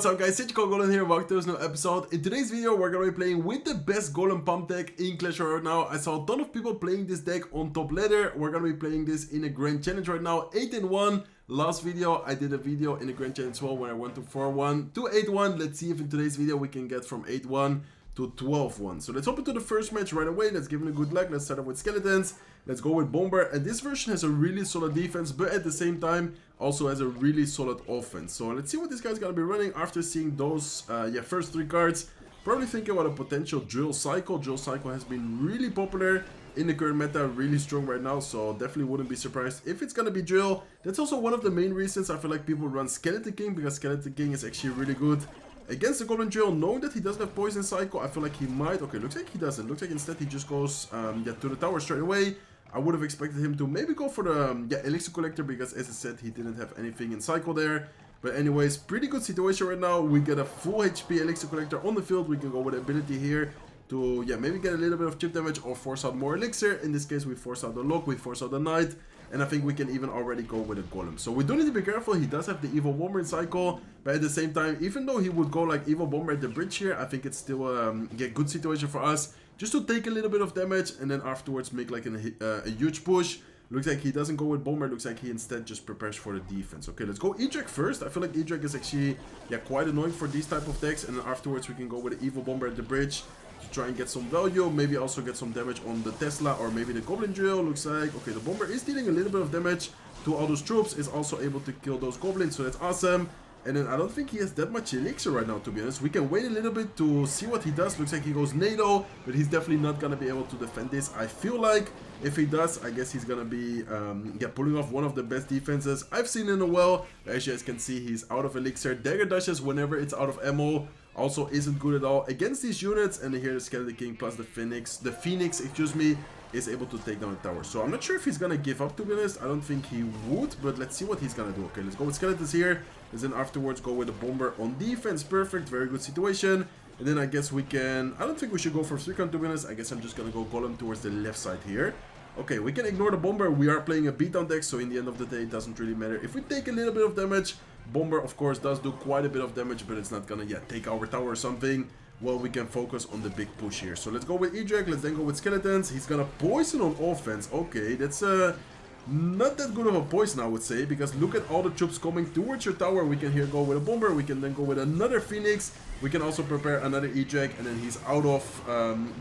what's up guys, it's Golem here, welcome to this new episode. In today's video we're gonna be playing with the best Golem pump deck in Clash Royale right now. I saw a ton of people playing this deck on top ladder. We're gonna be playing this in a grand challenge right now, 8-1. Last video I did a video in a grand challenge as well when I went to 4-1 to 8-1. Let's see if in today's video we can get from 8-1 to 12-1. So let's hop into the first match right away. Let's give it a good luck. Let's start off with skeletons. Let's go with Bomber. And this version has a really solid defense, but at the same time also has a really solid offense. So let's see what this guy's gonna be running after seeing those first three cards. Probably thinking about a potential Drill Cycle. Drill Cycle has been really popular in the current meta, really strong right now, so definitely wouldn't be surprised if it's gonna be Drill. That's also one of the main reasons I feel like people run Skeleton King, because Skeleton King is actually really good against the Goblin Drill. Knowing that he doesn't have Poison Cycle, I feel like he might. Okay, looks like he doesn't. Looks like instead he just goes to the tower straight away. I would have expected him to maybe go for the Elixir Collector, because as I said, he didn't have anything in Cycle there. But anyways, pretty good situation right now. We get a full HP Elixir Collector on the field. We can go with ability here to maybe get a little bit of chip damage or force out more Elixir. In this case, we force out the Lock, we force out the Knight, and I think we can even already go with a Golem. So we do need to be careful. He does have the Evil Bomber in Cycle, but at the same time, even though he would go like Evil Bomber at the bridge here, I think it's still a good situation for us, just to take a little bit of damage and then afterwards make like a huge push. Looks like he doesn't go with Bomber. Looks like he instead just prepares for the defense. Okay, let's go E-Drag first. I feel like E-Drag is actually quite annoying for these type of decks, and then afterwards we can go with the Evil Bomber at the bridge to try and get some value, maybe also get some damage on the Tesla or maybe the Goblin Drill. Looks like, okay, the Bomber is dealing a little bit of damage to all those troops, is also able to kill those Goblins, so that's awesome. And then I don't think he has that much Elixir right now, to be honest. We can wait a little bit to see what he does. Looks like he goes NATO, but he's definitely not going to be able to defend this. I feel like if he does, I guess he's going to be pulling off one of the best defenses I've seen in a while. As you guys can see, he's out of Elixir. Dagger dashes whenever it's out of ammo also isn't good at all against these units. And here the Skeleton King plus the Phoenix, excuse me, is able to take down the tower. So I'm not sure if he's gonna give up, to be honest. I don't think he would, but let's see what he's gonna do. Okay, let's go with skeletons here, and then afterwards go with the Bomber on defense. Perfect, very good situation. And then I guess we can, I don't think we should go for 3-count, to be honest. I guess I'm just gonna go Golem towards the left side here. Okay, we can ignore the Bomber. We are playing a beatdown deck, so in the end of the day it doesn't really matter if we take a little bit of damage. Bomber of course does do quite a bit of damage, but it's not gonna take our tower or something. Well, we can focus on the big push here. So let's go with E-Drag, let's then go with skeletons. He's gonna poison on offense. Okay, that's not that good of a poison, I would say, because look at all the troops coming towards your tower. We can here go with a Bomber, we can then go with another Phoenix, we can also prepare another E-Drag, and then he's out of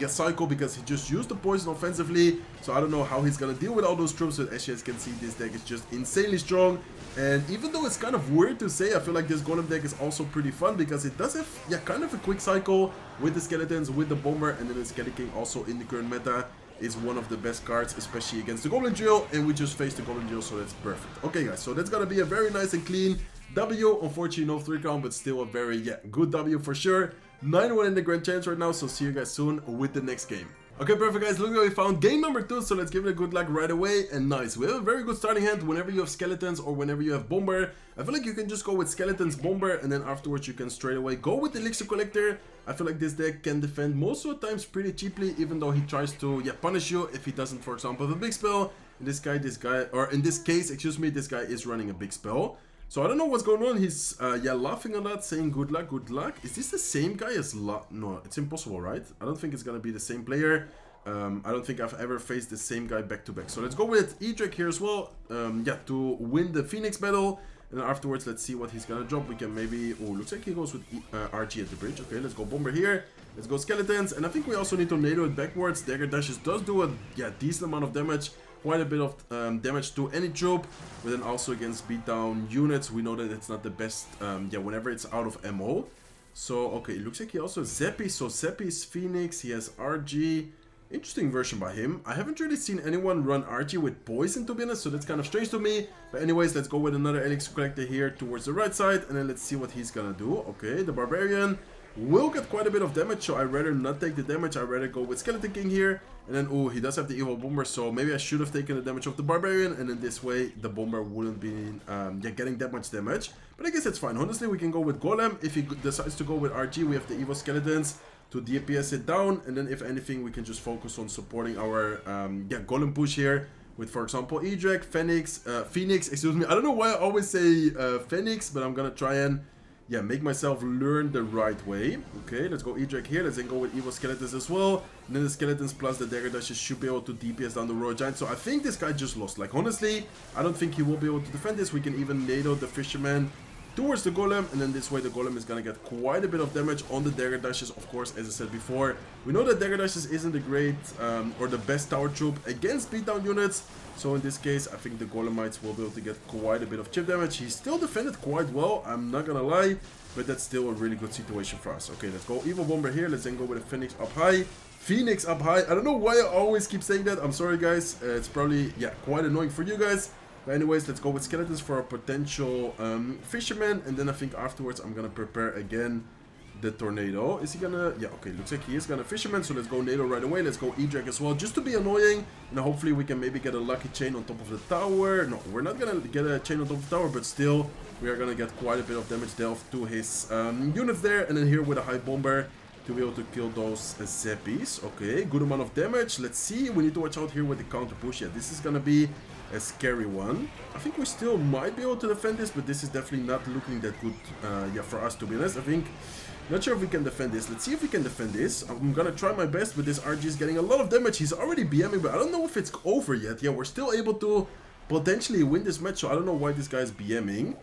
Cycle because he just used the poison offensively. So I don't know how he's gonna deal with all those troops, but as you guys can see, this deck is just insanely strong. And even though it's kind of weird to say, I feel like this Golem deck is also pretty fun, because it does have kind of a quick cycle with the skeletons, with the Bomber, and then the Skeleton King also in the current meta is one of the best cards, especially against the Goblin Drill, and we just faced the Goblin Drill, so that's perfect. Okay guys, so that's gonna be a very nice and clean W. Unfortunately no 3-count, but still a very good W for sure. 9-1 in the grand challenge right now, so see you guys soon with the next game. Okay, perfect guys, look what we found. Game number 2, so let's give it a good luck right away. And nice, we have a very good starting hand whenever you have skeletons or whenever you have Bomber. I feel like you can just go with skeletons, Bomber, and then afterwards you can straight away go with the Elixir Collector. I feel like this deck can defend most of the times pretty cheaply, even though he tries to punish you if he doesn't, for example, have a big spell. In this case, excuse me, this guy is running a big spell. So I don't know what's going on. He's laughing a lot, saying good luck, good luck. Is this the same guy as No, it's impossible, right? I don't think it's gonna be the same player. I don't think I've ever faced the same guy back to back. So let's go with E-Drag here as well, to win the Phoenix battle. And then afterwards, let's see what he's gonna drop. We can maybe, oh, looks like he goes with RG at the bridge. Okay, let's go Bomber here. Let's go skeletons, and I think we also need to NATO it backwards. Dagger dashes does do a decent amount of damage. Quite a bit of damage to any troop, but then also against beatdown units, we know that it's not the best, whenever it's out of ammo. So, okay, it looks like he also has Zeppy, so Zeppy's Phoenix, he has RG. Interesting version by him. I haven't really seen anyone run RG with poison, to be honest, so that's kind of strange to me. But anyways, let's go with another Elixir Collector here towards the right side, and then let's see what he's gonna do. Okay, the Barbarian will get quite a bit of damage, so I'd rather not take the damage. I'd rather go with Skeleton King here. And then, oh, he does have the Evil Bomber, so maybe I should have taken the damage of the Barbarian, and in this way, the Bomber wouldn't be getting that much damage. But I guess it's fine. Honestly, we can go with Golem. If he decides to go with RG, we have the Evil Skeletons to DPS it down, and then if anything, we can just focus on supporting our Golem push here with, for example, E-Drag, Phoenix, excuse me. I don't know why I always say Phoenix, but I'm gonna try and yeah, make myself learn the right way. Okay, let's go E-Drag here. Let's then go with Evil Skeletons as well. And then the Skeletons plus the Dagger Dashes should be able to DPS down the Royal Giant. So I think this guy just lost. Like, honestly, I don't think he will be able to defend this. We can even NATO the Fisherman towards the Golem, and then this way the Golem is gonna get quite a bit of damage on the Dagger Dashes. Of course, as I said before, we know that Dagger Dashes isn't a great or the best tower troop against beatdown units. So in this case, I think the Golemites will be able to get quite a bit of chip damage. He still defended quite well, I'm not gonna lie, but that's still a really good situation for us. Okay, let's go Evil Bomber here. Let's then go with a Phoenix up high. Phoenix up high. I don't know why I always keep saying that. I'm sorry, guys. It's probably, yeah, quite annoying for you guys. But anyways, let's go with Skeletons for a potential Fisherman. And then I think afterwards I'm gonna prepare again the Tornado. Is he gonna... Yeah, okay, looks like he is gonna Fisherman. So let's go NATO right away. Let's go E-Drag as well, just to be annoying. And hopefully we can maybe get a lucky chain on top of the tower. No, we're not gonna get a chain on top of the tower, but still, we are gonna get quite a bit of damage dealt to his units there. And then here with a high bomber to be able to kill those Zeppies. Okay, good amount of damage. Let's see. We need to watch out here with the counter push. Yeah, this is gonna be a scary one. I think we still might be able to defend this, but this is definitely not looking that good, yeah, for us, to be honest. I think, not sure if we can defend this. Let's see if we can defend this. I'm gonna try my best, but this RG is getting a lot of damage. He's already BMing, but I don't know if it's over yet. Yeah, we're still able to potentially win this match, so I don't know why this guy is BMing.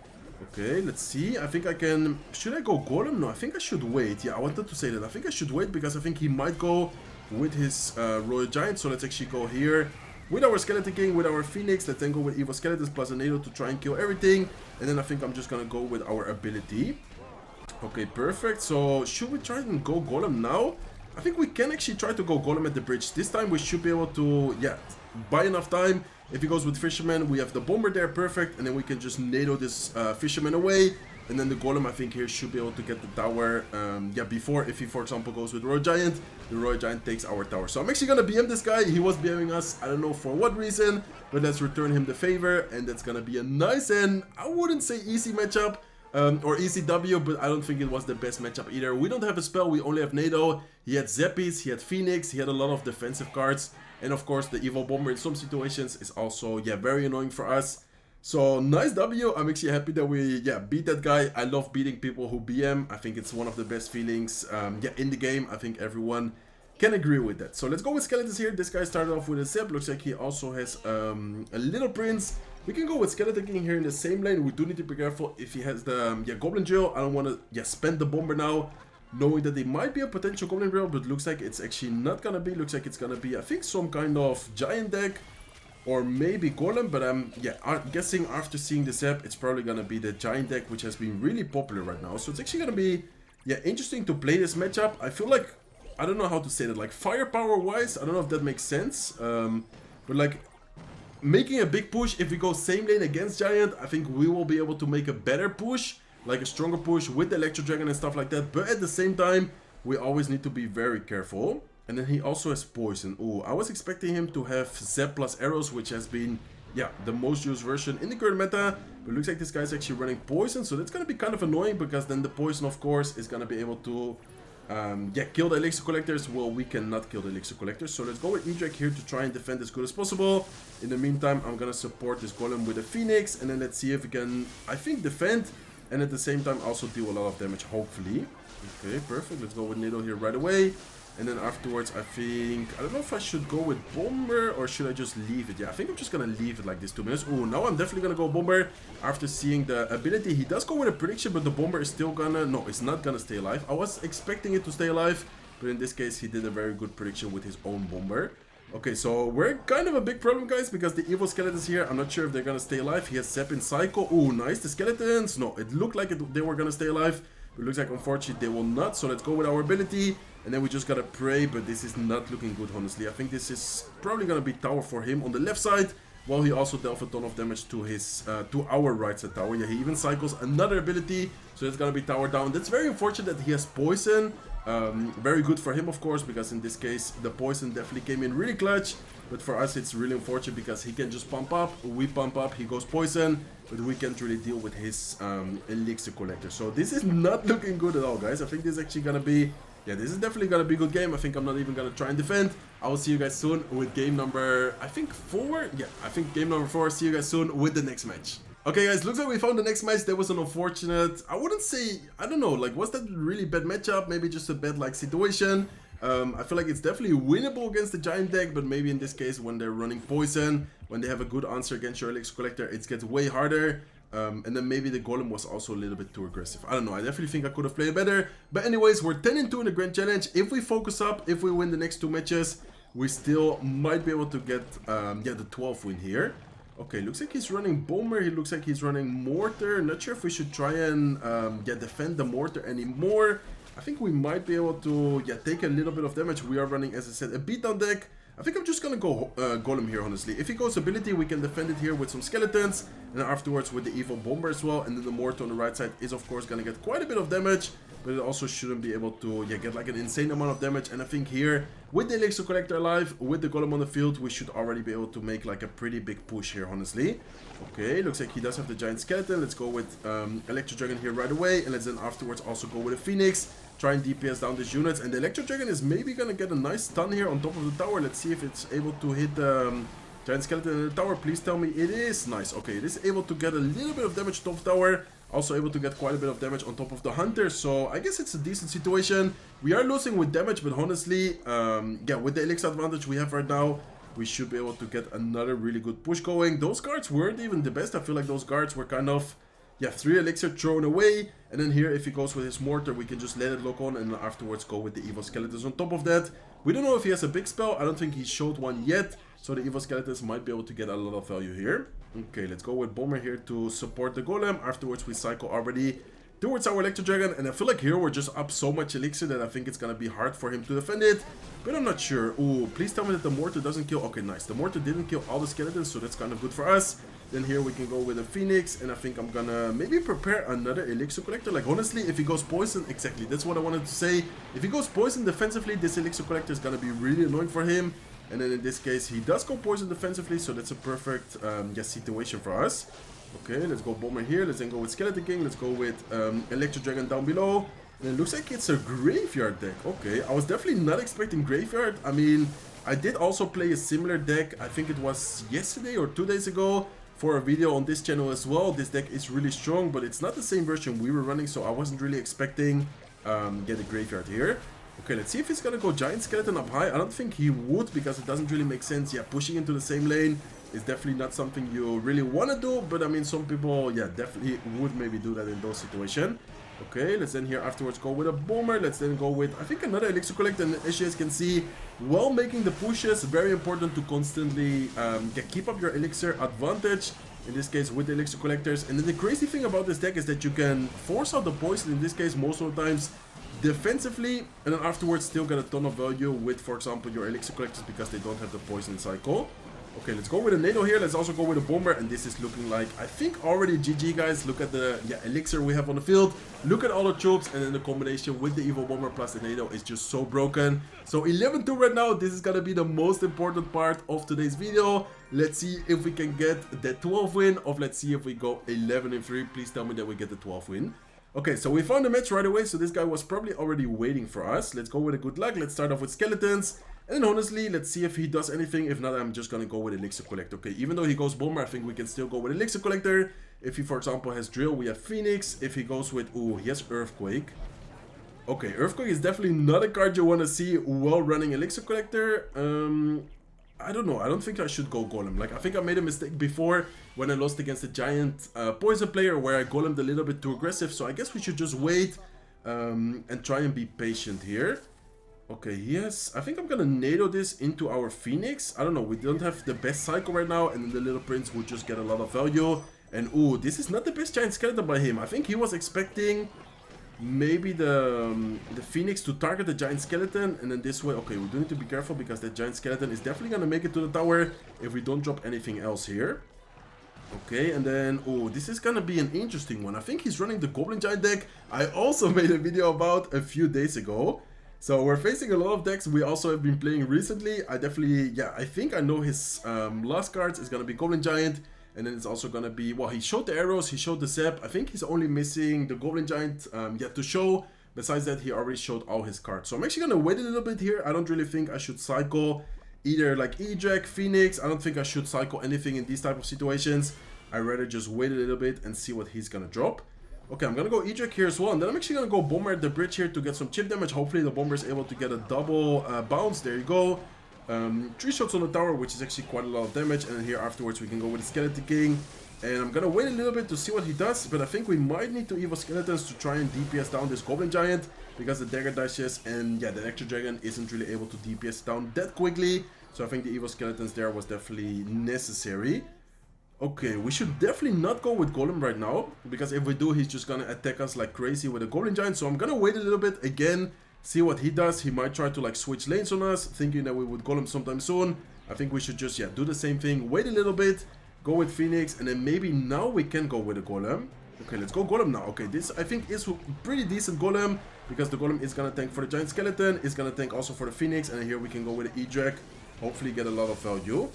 Okay, let's see. I think I can... Should I go Golem? No, I think I should wait. Yeah, I wanted to say that. I think I should wait because I think he might go with his Royal Giant. So let's actually go here with our Skeleton King, with our Phoenix. Let's then go with Evil Skeletons plus a NATO to try and kill everything. And then I think I'm just gonna go with our ability. Okay, perfect. So should we try and go Golem now? I think we can actually try to go Golem at the bridge. This time we should be able to, yeah, buy enough time. If he goes with Fisherman, we have the Bomber there, perfect. And then we can just NATO this Fisherman away. And then the Golem, I think, here should be able to get the tower, yeah, before, if he, for example, goes with Royal Giant, the Royal Giant takes our tower. So I'm actually going to BM this guy. He was BMing us, I don't know for what reason, but let's return him the favor. And that's going to be a nice and, I wouldn't say easy matchup, or easy W, but I don't think it was the best matchup either. We don't have a spell, we only have NATO. He had Zeppies, he had Phoenix, he had a lot of defensive cards. And of course, the Evil Bomber in some situations is also, yeah, very annoying for us. So, nice W. I'm actually happy that we, yeah, beat that guy. I love beating people who BM. I think it's one of the best feelings, yeah, in the game. I think everyone can agree with that. So, let's go with Skeletons here. This guy started off with a Zep. Looks like he also has a Little Prince. We can go with Skeleton King here in the same lane. We do need to be careful if he has the, yeah, Goblin Drill. I don't want to, yeah, spend the Bomber now, knowing that they might be a potential Goblin Drill, but looks like it's actually not gonna be. Looks like it's gonna be, I think, some kind of Giant deck. Or maybe Golem, but I'm guessing after seeing this app, it's probably gonna be the Giant deck, which has been really popular right now. So it's actually gonna be, yeah, interesting to play this matchup. I feel like, I don't know how to say that, like firepower-wise, I don't know if that makes sense. But like, making a big push, if we go same lane against Giant, I think we will be able to make a better push, like a stronger push with the Electro Dragon and stuff like that. But at the same time, we always need to be very careful. And then he also has Poison. Ooh, I was expecting him to have Zap plus Arrows, which has been, yeah, the most used version in the current meta. But it looks like this guy's actually running Poison, so that's going to be kind of annoying, because then the Poison, of course, is going to be able to, yeah, kill the Elixir Collectors. Well, we cannot kill the Elixir Collectors, so let's go with E-Drag here to try and defend as good as possible. In the meantime, I'm going to support this Golem with a Phoenix, and then let's see if we can, I think, defend, and at the same time also deal a lot of damage, hopefully. Okay, perfect. Let's go with Needle here right away. And then afterwards, I think, I don't know if I should go with Bomber or should I just leave it? Yeah, I think I'm just going to leave it like this 2 minutes. Oh, now I'm definitely going to go Bomber after seeing the ability. He does go with a prediction, but the Bomber is still going to, no, it's not going to stay alive. I was expecting it to stay alive, but in this case, he did a very good prediction with his own Bomber. Okay, so we're kind of a big problem, guys, because the Evil Skeletons here, I'm not sure if they're going to stay alive. He has Zap in Psycho. Oh, nice. The Skeletons, no, it looked like they were going to stay alive. It looks like, unfortunately, they will not. So let's go with our ability. And then we just gotta pray, but this is not looking good, honestly. I think this is probably gonna be tower for him on the left side, while he also dealt a ton of damage to his, to our right side tower. Yeah, he even cycles another ability, so it's gonna be tower down. That's very unfortunate that he has Poison. Very good for him, of course, because in this case, the Poison definitely came in really clutch. But for us, it's really unfortunate because he can just pump up, we pump up, he goes Poison, but we can't really deal with his Elixir Collector. So this is not looking good at all, guys. I think this is actually gonna be, yeah, this is definitely gonna be a good game. I think I'm not even gonna try and defend. I will see you guys soon with game number, I think 4? Yeah, I think game number 4. See you guys soon with the next match. Okay guys, looks like we found the next match. That was an unfortunate, I wouldn't say, I don't know, like was that really bad matchup? Maybe just a bad like situation. I feel like it's definitely winnable against the giant deck, but maybe in this case when they're running poison, when they have a good answer against your elixir collector, it gets way harder. And then maybe the golem was also a little bit too aggressive. I don't know, I definitely think I could have played better. But anyways, we're 10-2 in the grand challenge. If we focus up, if we win the next 2 matches, we still might be able to get the 12th win here. Okay, looks like he's running Bomber, he looks like he's running Mortar. Not sure if we should try and defend the Mortar anymore. I think we might be able to take a little bit of damage. We are running, as I said, a beatdown deck. I think I'm just gonna go Golem here, honestly. If he goes ability, we can defend it here with some skeletons. And then afterwards with the evil Bomber as well. And then the Mortar on the right side is of course gonna get quite a bit of damage. But it also shouldn't be able to get like an insane amount of damage. And I think here, with the Elixir Collector alive, with the Golem on the field, we should already be able to make like a pretty big push here, honestly. Okay, looks like he does have the Giant Skeleton. Let's go with Electro Dragon here right away. And let's then afterwards also go with a Phoenix. Try and DPS down these units. And the Electro Dragon is maybe going to get a nice stun here on top of the tower. Let's see if it's able to hit the Giant Skeleton in the tower. Please tell me it is. Nice. Okay, it is able to get a little bit of damage top of the tower. Also able to get quite a bit of damage on top of the Hunter. So I guess it's a decent situation. We are losing with damage, but honestly, with the Elixir advantage we have right now, we should be able to get another really good push going. Those guards weren't even the best. I feel like those guards were kind of, 3 elixir thrown away. And then here, if he goes with his Mortar, we can just let it lock on and then afterwards go with the Evil Skeletons on top of that. We don't know if he has a big spell. I don't think he showed one yet. So the Evil Skeletons might be able to get a lot of value here. Okay, let's go with Bomber here to support the Golem. Afterwards, we cycle already towards our Electro Dragon. And I feel like here we're just up so much elixir that I think it's going to be hard for him to defend it. But I'm not sure. Ooh, please tell me that the Mortar doesn't kill. Okay, nice. The Mortar didn't kill all the Skeletons, so that's kind of good for us. Then here we can go with a Phoenix, and I think I'm gonna maybe prepare another Elixir Collector. Like, honestly, if he goes Poison, exactly, that's what I wanted to say. If he goes Poison defensively, this Elixir Collector is gonna be really annoying for him. And then in this case, he does go Poison defensively, so that's a perfect situation for us. Okay, let's go Bomber here. Let's then go with Skeleton King. Let's go with Electro Dragon down below. And it looks like it's a Graveyard deck. Okay, I was definitely not expecting Graveyard. I mean, I did also play a similar deck. I think it was yesterday or 2 days ago, for a video on this channel as well. This deck is really strong, but it's not the same version we were running, so I wasn't really expecting get a Graveyard here. Okay, let's see if he's gonna go Giant Skeleton up high. I don't think he would, because it doesn't really make sense. Yeah, pushing into the same lane is definitely not something you really want to do, but I mean, some people, definitely would maybe do that in those situations. Okay, let's then here afterwards go with a Bomber. Let's then go with, I think, another Elixir Collector. And as you guys can see, while making the pushes, very important to constantly keep up your Elixir advantage. In this case, with the Elixir Collectors. And then the crazy thing about this deck is that you can force out the Poison, in this case, most of the times, defensively. And then afterwards still get a ton of value with, for example, your Elixir Collectors, because they don't have the Poison cycle. Okay, let's go with a NATO here. Let's also go with a Bomber. And this is looking like, I think, already GG, guys. Look at the elixir we have on the field. Look at all the troops. And then the combination with the Evil Bomber plus the NATO is just so broken. So 11-2 right now. This is going to be the most important part of today's video. Let's see if we can get the 12th win. Or let's see if we go 11-3. Please tell me that we get the 12th win. Okay, so we found the match right away. So this guy was probably already waiting for us. Let's go with a good luck. Let's start off with Skeletons. And honestly, let's see if he does anything. If not, I'm just gonna go with Elixir Collector. Okay, even though he goes Bomber, I think we can still go with Elixir Collector. If he, for example, has Drill, we have Phoenix. If he goes with, ooh, he has Earthquake. Okay, Earthquake is definitely not a card you want to see while running Elixir Collector. I don't know. I don't think I should go Golem. Like, I think I made a mistake before when I lost against a giant Poison player where I Golemed a little bit too aggressive. So I guess we should just wait and try and be patient here. Okay, yes. I think I'm gonna NATO this into our Phoenix. I don't know, we don't have the best cycle right now, and then the Little Prince would just get a lot of value. And ooh, this is not the best Giant Skeleton by him. I think he was expecting maybe the Phoenix to target the Giant Skeleton, and then this way, okay, we do need to be careful because the Giant Skeleton is definitely gonna make it to the tower if we don't drop anything else here. Okay, and then, oh, this is gonna be an interesting one. I think he's running the Goblin Giant deck. I also made a video about a few days ago. So we're facing a lot of decks we also have been playing recently. I definitely, I think I know his last cards is going to be Goblin Giant. And then it's also going to be, well, he showed the arrows, he showed the Zap. I think he's only missing the Goblin Giant yet to show. Besides that, he already showed all his cards. So I'm actually going to wait a little bit here. I don't really think I should cycle either like Edrek, Phoenix. I don't think I should cycle anything in these type of situations. I'd rather just wait a little bit and see what he's gonna drop. Okay, I'm gonna go eject here as well, and then I'm actually gonna go bomber at the bridge here to get some chip damage. Hopefully the bomber is able to get a double bounce. There you go. 3 shots on the tower, which is actually quite a lot of damage, and here afterwards we can go with the Skeleton King. And I'm gonna wait a little bit to see what he does, but I think we might need to Evo Skeletons to try and DPS down this Goblin Giant, because the dagger dashes, and yeah, the Electro Dragon isn't really able to DPS down that quickly. So I think the Evo Skeletons there was definitely necessary. Okay, we should definitely not go with Golem right now, because if we do, he's just gonna attack us like crazy with a Goblin Giant. So I'm gonna wait a little bit again, see what he does. He might try to like switch lanes on us, thinking that we would Golem sometime soon. I think we should just, yeah, do the same thing, wait a little bit, go with Phoenix, and then maybe now we can go with a Golem. Okay, let's go Golem now. Okay, this I think is pretty decent Golem, because the Golem is gonna tank for the Giant Skeleton, is gonna tank also for the Phoenix, and here we can go with the Eject, hopefully get a lot of value.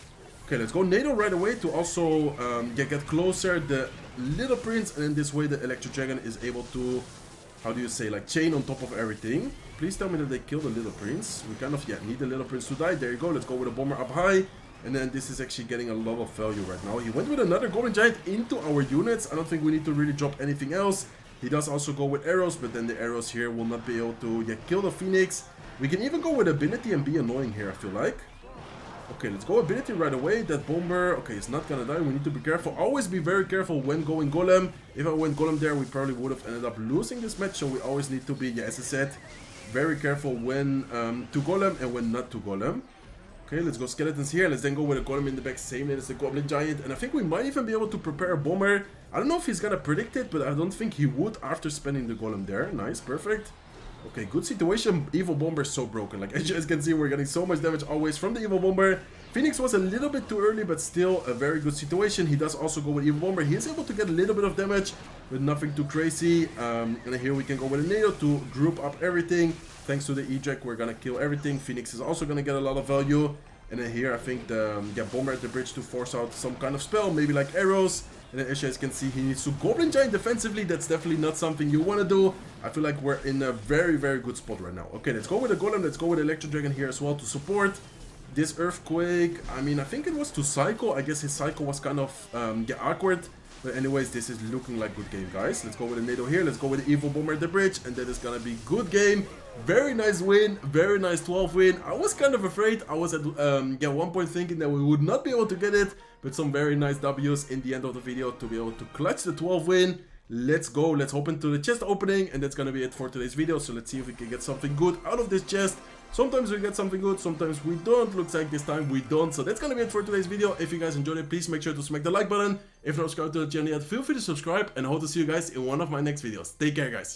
Okay, let's go NATO right away to also get closer the Little Prince, and in this way the Electro Dragon is able to, how do you say, like chain on top of everything. Please tell me that they kill the Little Prince. We kind of, yeah, need the Little Prince to die. There you go, let's go with a bomber up high. And then this is actually getting a lot of value right now. He went with another Golden Giant into our units. I don't think we need to really drop anything else. He does also go with arrows, but then the arrows here will not be able to, yeah, kill the Phoenix. We can even go with ability and be annoying here, I feel like. Okay, let's go ability right away. That bomber, okay, it's not gonna die. We need to be careful. Always be very careful when going Golem. If I went Golem there, we probably would have ended up losing this match. So we always need to be, yeah, as I said, very careful when to Golem and when not to Golem. Okay, let's go Skeletons here. Let's then go with a Golem in the back, same lane as the Goblin Giant. And I think we might even be able to prepare a bomber. I don't know if he's gonna predict it, but I don't think he would after spending the Golem there. Nice, perfect. Okay, good situation. Evil Bomber is so broken. Like, as you guys can see, we're getting so much damage always from the Evil Bomber. Phoenix was a little bit too early, but still a very good situation. He does also go with Evil Bomber. He is able to get a little bit of damage, but nothing too crazy. And here we can go with a NATO to group up everything. Thanks to the eject, we're gonna kill everything. Phoenix is also gonna get a lot of value. And then here, I think the Bomber at the bridge to force out some kind of spell, maybe like arrows. And then as you guys can see, he needs to Goblin Giant defensively. That's definitely not something you want to do. I feel like we're in a very, very good spot right now. Okay, let's go with the Golem. Let's go with the Electro Dragon here as well to support this Earthquake. I mean, I think it was to cycle. I guess his cycle was kind of awkward. But anyways, this is looking like good game, guys. Let's go with a NATO here. Let's go with the Evil Bomber at the bridge. And that is going to be good game. Very nice win. Very nice 12 win. I was kind of afraid. I was at one point thinking that we would not be able to get it. But some very nice W's in the end of the video to be able to clutch the 12 win. Let's go. Let's hop into the chest opening. And that's going to be it for today's video. So let's see if we can get something good out of this chest. Sometimes we get something good, sometimes we don't. Looks like this time we don't. So that's gonna be it for today's video. If you guys enjoyed it, please make sure to smack the like button. If you're not subscribed to the channel yet, feel free to subscribe. And I hope to see you guys in one of my next videos. Take care, guys.